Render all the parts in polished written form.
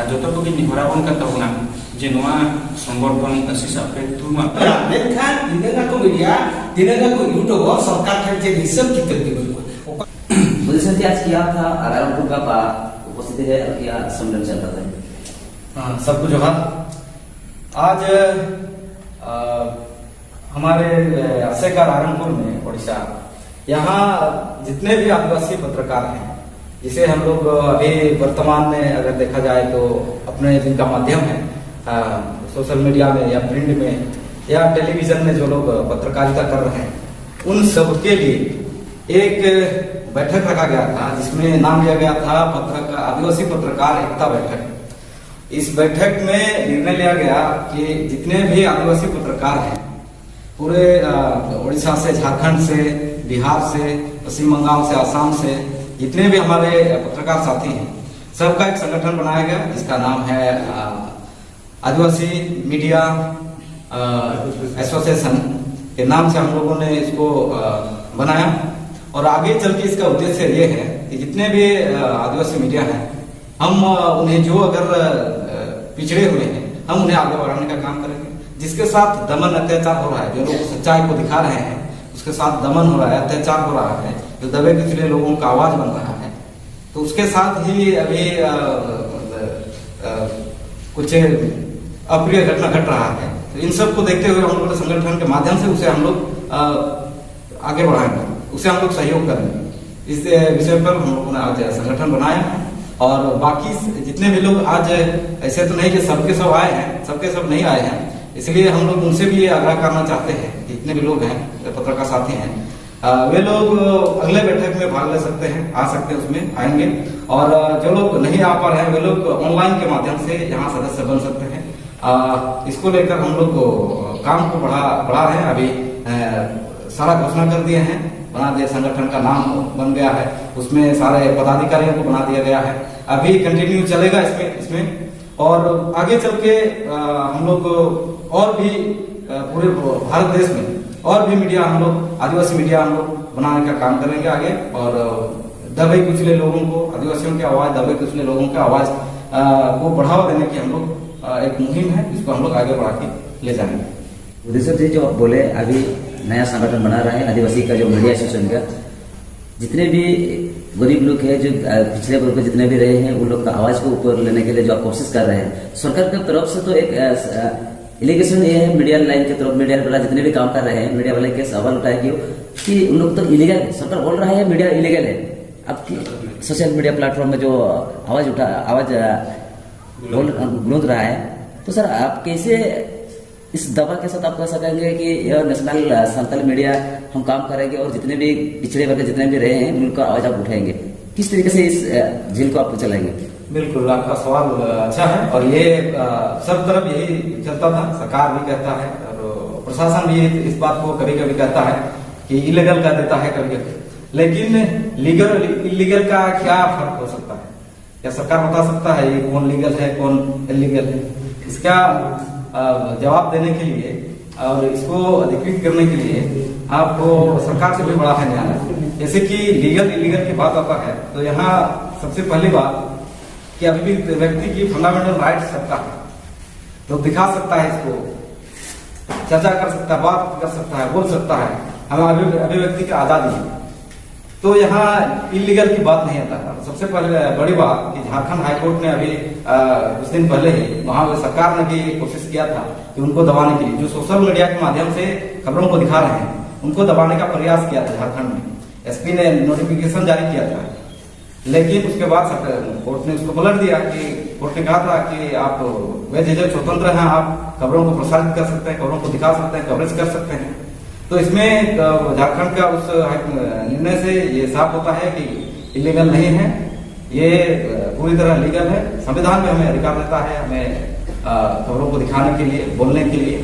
जो तो को निहरा बन का जे नोआ संगठन हिसाब तुमा मेनखान दिनगा को मीडिया दिनगा को यूट्यूब सरकार ठन जे हिसाब कितने दिबो मुझे संति आज किया था आरामपुर का उपस्थिति है या सम्मेलन चल रहा है। सबको जोहार। आज हमारे आशयकार आरंगपुर में उड़ीसा यहाँ जितने भी आदिवासी पत्रकार हैं, जिसे हम लोग अभी वर्तमान में अगर देखा जाए तो अपने जिनका माध्यम है सोशल मीडिया में या प्रिंट में या टेलीविजन में जो लोग पत्रकारिता कर रहे हैं, उन सबके लिए एक बैठक रखा गया था जिसमें नाम दिया गया था आदिवासी पत्रकार एकता बैठक। इस बैठक में निर्णय लिया गया कि जितने भी आदिवासी पत्रकार हैं पूरे उड़ीसा से, झारखंड से, बिहार से, पश्चिम बंगाल से, आसाम से, जितने भी हमारे पत्रकार साथी हैं, सबका एक संगठन बनाया गया जिसका नाम है आदिवासी मीडिया एसोसिएशन के नाम से हम लोगों ने इसको बनाया। और आगे चल के इसका उद्देश्य ये है कि जितने भी आदिवासी मीडिया हैं, हम उन्हें जो अगर पिछड़े हुए हैं, हम उन्हें आगे बढ़ाने का काम करेंगे। जिसके साथ दमन अत्याचार हो रहा है, जो लोग सच्चाई को दिखा रहे हैं, उसके साथ दमन हो रहा है, अत्याचार हो रहा है, जो दबे कुचले लोगों का आवाज बन रहा है, तो उसके साथ ही अभी कुछ अप्रिय घटना घट रहा है। तो इन सब को देखते हुए हम लोग संगठन के माध्यम से उसे हम लोग आगे बढ़ाएंगे, उसे हम लोग सहयोग करेंगे। इस विषय पर हम लोगों ने आज संगठन बनाया और बाकी जितने भी लोग आज, ऐसे तो नहीं कि सबके सब आए हैं, सबके सब नहीं आए हैं, इसलिए हम लोग उनसे भी आग्रह करना चाहते हैं कि जितने भी लोग हैं पत्रकार साथी हैं, वे लोग अगले बैठक में भाग ले सकते हैं, आ सकते हैं, उसमें आएंगे। और जो लोग नहीं आ पा रहे हैं वे लोग ऑनलाइन के माध्यम से यहाँ सदस्य बन सकते हैं। इसको लेकर हम लोग काम को बढ़ा रहे हैं। अभी सारा घोषणा कर दिए हैं, बना दिया, संगठन का नाम बन गया है, उसमें सारे पदाधिकारियों को बना दिया गया है। अभी कंटिन्यू चलेगा इसमें और आगे चल के हम लोग और भी पूरे भारत देश में और भी मीडिया, हम लोग आदिवासी मीडिया हम लोग बनाने का काम करेंगे आगे। और दबे कुचले लोगों को, आदिवासियों की आवाज, दबे कुचले लोगों की आवाज को बढ़ावा देने की हम लोग एक मुहिम है, इसको हम लोग आगे बढ़ा के ले जाएंगे। उद्देश्य जी जो बोले, अभी नया संगठन बना रहा है आदिवासी का, जो मीडिया एसोसिएशन का, जितने भी गरीब लोग हैं, जो पिछड़े वर्ग में जितने भी रहे हैं, उन लोग का आवाज को ऊपर लेने के लिए जो आप कोशिश कर रहे हैं, सरकार की तरफ से तो एक एलिगेशन ये है, मीडिया लाइन की तरफ, मीडिया वाला जितने भी काम कर रहे हैं, मीडिया वाले के सवाल उठाए कि उन लोग तो इलीगल है, सरकार बोल रहा है मीडिया इलीगल है। अब सोशल मीडिया प्लेटफॉर्म में जो आवाज गूंज रहा है, तो सर आप कैसे इस दवा के साथ आप कह सकेंगे कि यह नेशनल संथाल मीडिया हम काम करेंगे और जितने भी पिछड़े वर्ग जितने भी रहे हैं उनका आवाज आप उठाएंगे, किस तरीके से इस झील को आप चलाएंगे? बिल्कुल, आपका सवाल अच्छा है और ये सब तरफ यही चलता था। सरकार भी कहता है और प्रशासन भी इस बात को कभी कभी कहता है कि इलीगल कह देता है कभी कभी, लेकिन लीगल इलीगल का क्या फर्क हो सकता है? क्या सरकार बता सकता है ये कौन लीगल है कौन इलीगल है? इसका जवाब देने के लिए और इसको अधिकृत करने के लिए आपको सरकार से भी बड़ा है न्यायालय। जैसे कि लीगल इलीगल की बात आता है तो यहाँ सबसे पहली बात कि अभी भी व्यक्ति की फंडामेंटल राइट्स सबका है, तो दिखा सकता है, इसको चर्चा कर सकता है, बात कर सकता है, बोल सकता है, हमारे अभिव्यक्ति की आजादी है। तो यहाँ इलीगल की बात नहीं आता है। सबसे पहले बड़ी बात कि झारखंड हाईकोर्ट ने अभी कुछ दिन पहले ही वहां सरकार ने भी कोशिश किया था कि उनको दबाने के लिए, जो सोशल मीडिया के माध्यम से खबरों को दिखा रहे हैं, उनको दबाने का प्रयास किया था झारखंड में। एसपी ने नोटिफिकेशन जारी किया था, लेकिन उसके बाद कोर्ट ने उसको पलट दिया कि कोर्ट ने कहा था कि आप बेझिझक स्वतंत्र हैं, आप खबरों को प्रसारित कर सकते हैं, खबरों को दिखा सकते हैं, कवरेज कर सकते हैं। तो इसमें झारखंड का उस निर्णय से ये साफ होता है कि इलीगल नहीं है, ये पूरी तरह लीगल है। संविधान में हमें अधिकार देता है, हमें खबरों को दिखाने के लिए, बोलने के लिए,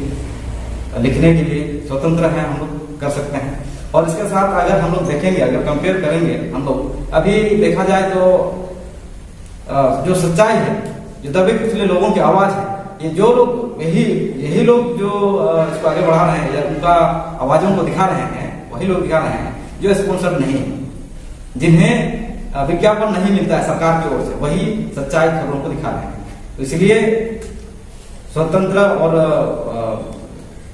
लिखने के लिए स्वतंत्र है, हम लोग कर सकते हैं। और इसके साथ अगर हम लोग देखेंगे, अगर कंपेयर करेंगे, हम लोग अभी देखा जाए तो जो सच्चाई है, जो दबे कुचले लोगों की आवाज है, ये जो लोग यही लोग जो इसको आगे बढ़ा रहे हैं या उनका आवाजों को दिखा रहे हैं, वही लोग दिखा रहे हैं जो स्पॉन्सर नहीं है, जिन्हें विज्ञापन नहीं मिलता है सरकार की ओर से, वही सच्चाई खबरों को दिखा रहे हैं। तो इसलिए स्वतंत्र और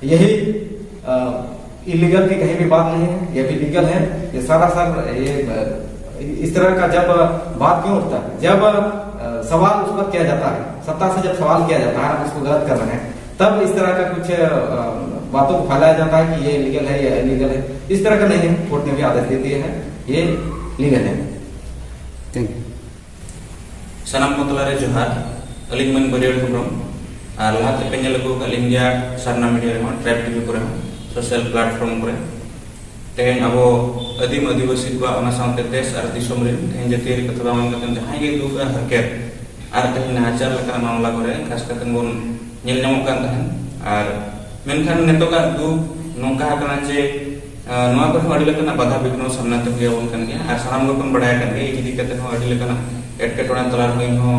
यही इलीगल की कहीं भी बात नहीं है, यह भी लीगल है। ये सारा ये इस तरह का जब बात क्यों उठता है, जब सवाल उस पर किया जाता है, सत्ता से जब सवाल किया जाता है उसको गलत कर रहे हैं, तब इस तरह का कुछ बातों को फैलाया जाता है कि ये लीगल है, ये इलीगल है। इस तरह का नहीं है, कोर्ट ने भी आदेश दे दिए हैं, ये लीगल है। Thank you. सानाम को तलारे जोहार अलिंग मन बरियल हेम्ब्रम और लाहाते पे नेल को अलिंग गया सारना मीडिया रे ट्राइब टीवी करे सोशल प्लेटफॉर्म करे तेहेन अबो आदिम आदिवासी को ओना साउंते देश और दिसोम रे तेहेन जतिरी कथा बामन कतन जहां गे दुख हरकेत और तेहेन नाचार लका मामला करे खास करके बोन नेल नामो कान तहन और मेनखान नेतो का दु नोंका कना जे नोआ को अडी लकना बाधा बिघ्न सामना ते हुए उन कन गया और साराम को बडाय कन गे इदी कते हो अडी लकना एटकेटोड़ा तलार में हो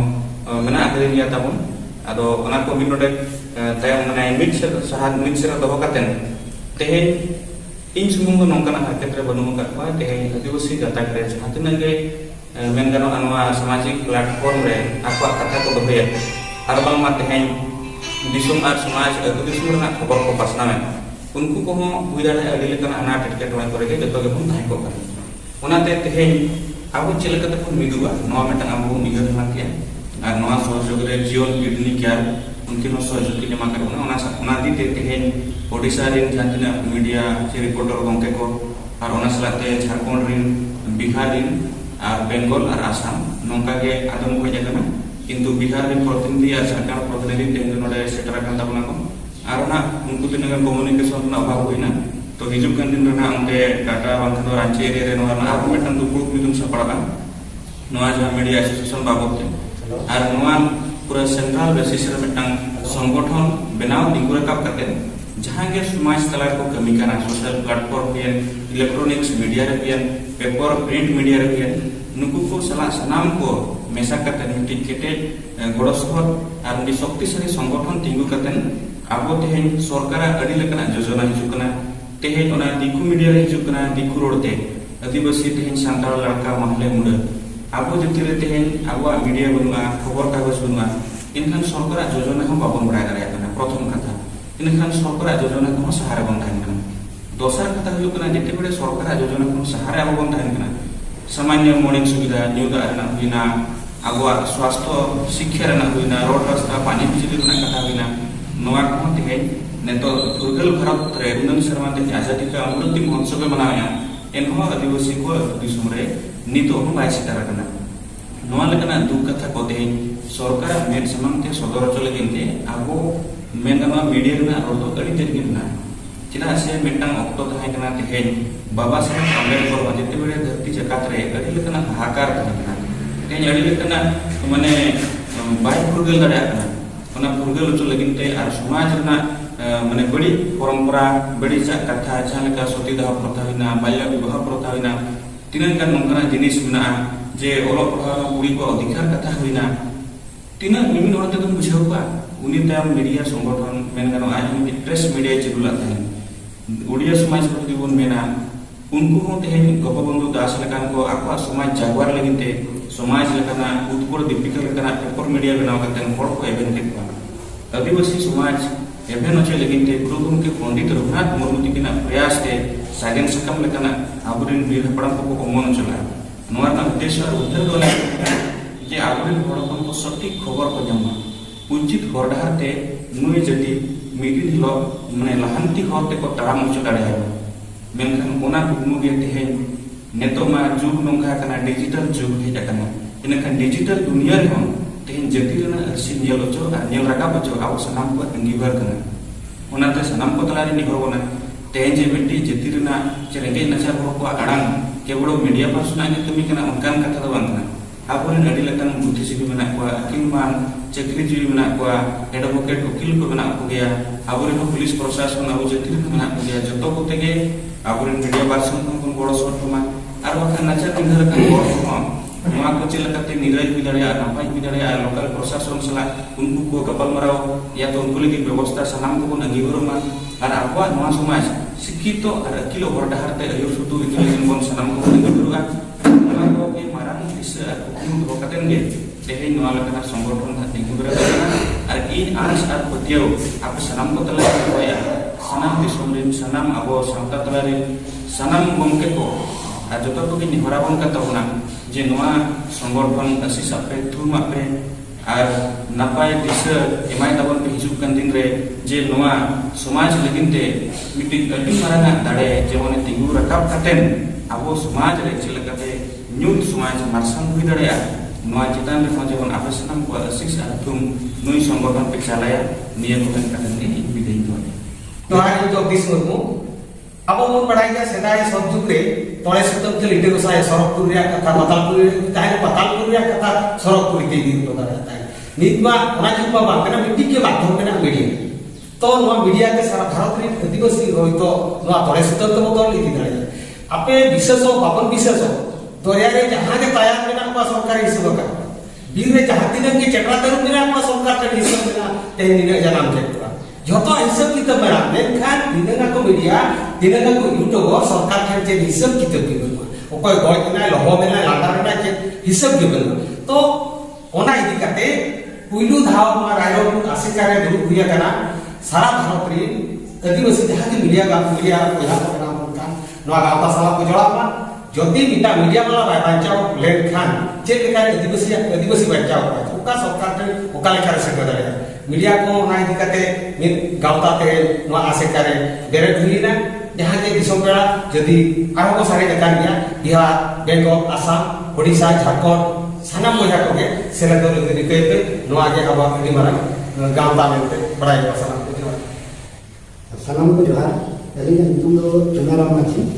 मेना आकरे निया ताबन आदो ओना को बिनोडे तायम माने मिट से दोहो कातेन तेहेन इन सुमुंग नोंकाना हरकत रे बनु का तेहेन आदिवासी गाता करे जहां तिना गे मेन गानो अनवा सामाजिक प्लेटफॉर्म रे आपा कथा को दोहे आर बांग मा तेहेन दिसुम आर समाज अदु दिसुम रना खबर को पासना में उनको को हो हुइदा अडी लेकना अना एटकेटोड़ा करे गे जतो गे बन थाय को कर ओनाते तेहेन अब चलते को मिदुआ मिट्टा अब उयर के सहयोग जीवन किडनी केयर उनकी सहयोग की जमा कर तेहेन ओडिशा जहाँ मीडिया से रिपोर्टर गंके को और सालाते झारखंड बिहार और बेंगल और आसाम नौका के आदम को हेजना किंतु बिहार प्रतिनिधि और झारखंड प्रतिनिधि तेहेन नोडे सेटर को और उनको दिन कम्युनिकेशन अभाव होना तो हिजुकान दिन अंते डाटा बांधो रांची एरिया और मिट्टन दुपुर मिदुम सपड़ा जहाँ मीडिया एसोसिएशन बाबद और पूरा सेंट्रल बेसिस मिट्टन संगठन बनाव दिगु रकाब करते जहाँ के समाज तला को कमी करना सोशल प्लेटफॉर्म भी इलेक्ट्रॉनिक्स मीडिया रे पेपर प्रिंट मीडिया रे नुकु को सला सनाम को मेसा करते मिट्टी केटे गड़सहर और शक्तिशाली संगठन तिंगु करते अब तेहेन सरकार अड़ी लेकना योजना हिजुकना तेहेन ओना दिकु मीडिया रे हिजुकना दिकु रोडते आदिवासी तेहेन सांताल लड़का महले मुड़ अब जति रे तेहेन अब मीडिया बनुआ खबर कागज बनुआ इनखान सरकार योजना हम बाबन बड़ा दाड़ा प्रथम कथा इनखान सरकार योजना को सहारा बन थाना दोसर कथा हुकना जेते बड़े सरकार योजना को सहारा अब बन थाना सामान्य मौलिक सुविधा न्यू दाना हुइना अब स्वास्थ्य शिक्षा रेना हुइना रोड रास्ता पानी बिजली रेना कथा हुइना नोआ को तेहेन नेतो फुरगल भारत रे उन्नन शर्मा ते आजादी का अमृत महोत्सव मनाया एनहो आदिवासी को दिसुम रे नितो हम बाय सितारा कना नोआ लेकना दु कथा को तेहेन सरकार मेन समानते सदर चले गिनते आबो मेन गना मीडिया रे रोड तो अड़ी तेर गिना चिना से मिटन ऑक्टो थाय कना तेहेन बाबा साहेब अम्बेडकर जेते बड़े धरती जकात रे अड़ी लेकना हाहाकार कना तेहेन अड़ी लेकना माने बाय फुरगल दाड़ा कना ओना फुरगल चो लगिनते आर समाज रे माने बड़ी परंपरा बड़ी कथा जहाँ सतीदाह प्रथा होना बाल्य विवाह प्रथा होना तीन नौका जिनिस में जे ओल पढ़ा कुड़ी को अधिकार कथा होना तीन मिमिन हर तुम बुझावा उनी तम मीडिया संगठन मेन गानो आज प्रेस मीडिया चलुला उड़िया समाज प्रति बन मेना उनको हो तेहेन गोपबंधु दास लेकान को आको समाज जागवार लगिनते समाज लेकाना उत्तर दीपिका लेकाना पेपर मीडिया बनाव करते हर को एवेन के आदिवासी समाज एवेन अच्छे लगिनते गुरुगुम के पंडित रघुनाथ मुर्मू तिकिना प्रयास ते सागेन सकम लेकाना आबुरिन वीर हपड़ाम को अमन चला नोआ उद्देश्य और उद्देश्य दोला जे आबुरिन हड़पन को सटीक खबर को जमा उचित हर डहारते नुई जति मिदिन हिलो माने लहांती हरते को ताराम उच्च दाड़े मेनखान ओना कुकमु गे तेहेन नेतो मा जुग नोंखा कना डिजिटल जुग हेज कना इनखान डिजिटल दुनिया रे हम तेहेन जति रेना अर्सी नेल ओचो आ नेल राकाब ओचो आबो सनाम को अंगीभार कना ओनाते सनाम को तलारे निहरबना तेहेन जे बेटी जति रेना चेरेंगे नचार हर को आड़ांग केवड़ो मीडिया पर्सना ने कमी कना उनकान कथा दो बांग कना आबोरेन अडी लेकान बुद्धिजीवी मेना को अकिलमान चाकरीजीवी मेना को एडवोकेट वकील को मेना को गया आबोरेन पुलिस प्रशासन आबो जति मेना को गया जतो को तेगे आबोरेन मीडिया पर्सन को बड़ सटमा आर बखा नचार दिनर का बड़ को नोआ को चलते निराय हुई दाड़ा नापाय हुई दाड़ा लोकल प्रशासन सला उनको को गपल मराव या तो उनको लगी व्यवस्था सामान को अंगीभारमा और आबो नोआ समाज शिक्षित और अकिलो हर डहारते अयो सुतु इतुलेन बन सामान को अंगीभारुआ नोआ को के माराम इस कुकुम दो कतेन गे तेहे नवा लेकना संगठन हा तिंगु बेरा और इन आस और पतियो आप सनाम को तला होया सनाम दिसोम रिन सनाम अबो सावता तला रिन सनाम गमके को और जतो को नि हराबन का तबना जे नवा संगठन असिस आपे थुम आपे और नपाय दिस एमाय तबन पे हिजुक kan दिन रे जे नवा समाज लगिन ते मिटि अडी माराना दाड़े जेमोने तिंगु रकाब काटेन अबो समाज रे चिलकाते न्यूट समाज मार्सन हुई दाड़े नवा चितान रे जेमोन आपे सनाम को असिस और थुम नुई संगठन पे चालाया नियम kan काटन नि बिदई तो नवा जगदीश मुर्मू अब मन पढ़ाई जा सेदाय सब जुग रे तळे सुतम के लिटे गोसाय सरकपुर रे कथा पतालपुर ताहे पतालपुर रे कथा सरकपुर ते दिन तो दाता है नितमा ओना जुग बा कना मिट्टी के माध्यम में मीडिया तो नवा मीडिया के सारा भारत रे आदिवासी होय तो नवा तळे सुतम तो बदल लिति दाड़े आपे विशेष बापन विशेष दरिया रे जहां के तैयार मेना को सरकार हिसाब का बीर रे जहां दिन के चटरा दरु मेना को सरकार के हिसाब मेना ते दिन जनाम के जतो हिसाब किताब मेरा मेनखान दिनगा को मीडिया दिनगा को यूट्यूब सरकार ठन जे हिसाब किताब के बन ओकोय गय ना लहो मेना लाडा ना जे हिसाब के बन तो ओना इदी काते पुइलु धाव मा रायरो आसिकारे दुरु हुया कना सारा भारत रे आदिवासी जहां के मीडिया को यहां को नाम का नवा गावता साला को जोड़ा मा जति मिटा मीडिया वाला बांचाओ लेन खान जे लेका आदिवासी बांचाओ ओका सरकार ठन ओका लेका से गदरे मीडिया को ना दिखाते गावता ते नो आसे करे बेरे धुरीना जहां के दिसम बेड़ा जदी आरो को सारे जकान गया बिहार बेंगल आसाम ओडिशा झारखंड सानाम मोया को के सेला दो लगे निके पे नो आगे अब अगली मारा गावता में बड़ाई सलाम को सानाम को जोहार अली तुम दो चुनाराम माछी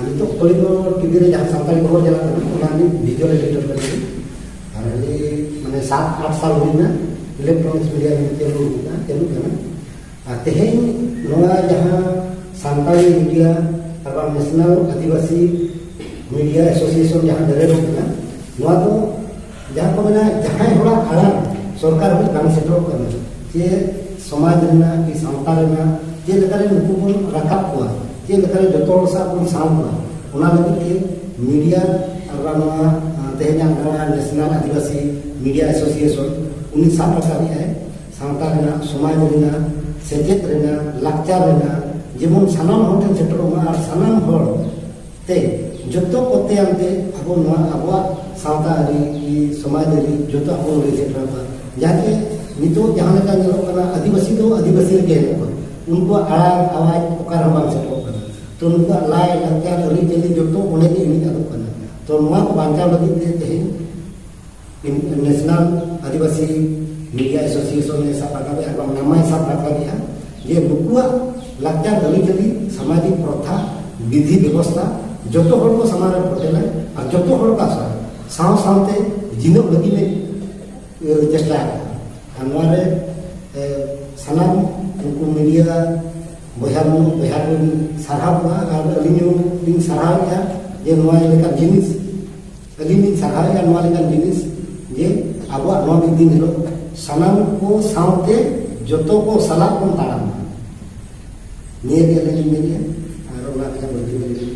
नितो कोई दो टीवी रे जहां संताली खबर जला ओना नि वीडियो एडिटर करके और अली माने 7-8 साल होइना इलेक्ट्रॉनिक्स मीडिया में चलू करना तेहें नवा जहां सांताली मीडिया और नेशनल आदिवासी मीडिया एसोसिएशन जहां दरे होना नवा तो जहां को बना जहां होड़ा आड़ा सरकार भी काम सेटल करना जे समाज रेना की सांता रेना जे लेकारे नुकु को रखाब को जे लेकारे जतो सा को साम को ओना लगी के मीडिया और नवा तेहें नवा नेशनल आदिवासी मीडिया एसोसिएशन उन्हीं सात प्रकार है सावता रेना समाज रेना सेचेत रेना लाक्चार रेना जेमन सानाम होटल सेटरोमा और सानाम होड़ ते जतो कोते आमते अबो नवा अबवा सावता री समाज री जतो अबो रे सेटरोमा जाके नितो जहां लेका नेलो कना आदिवासी तो आदिवासी के उनको आड़ा आवाज ओकार हम सेटरो कना तो उनको लाय लाक्चार री चली जतो ओने के इनी आदो कना तो नवा को बांचा लगी ते नेशनल आदिवासी मीडिया एसोसिएशन ने सब प्रकार के नामा सब प्रकार दिया ये नुकुआ लाचार गली सामाजिक प्रथा विधि व्यवस्था जतो हर को समाज पटेल और जतो हर का साव सावते जिनो लगी में चेष्टा हमारे सनाम उनको मीडिया बहार साराव और अली साराव जे नवा लेका जिनिस अली साराव नवा लेका जिनिस जे अब नवा दिन हिलो सनाम को सावते जतो को सलाह को ताराम निये के ले मीडिया और ओना के बदी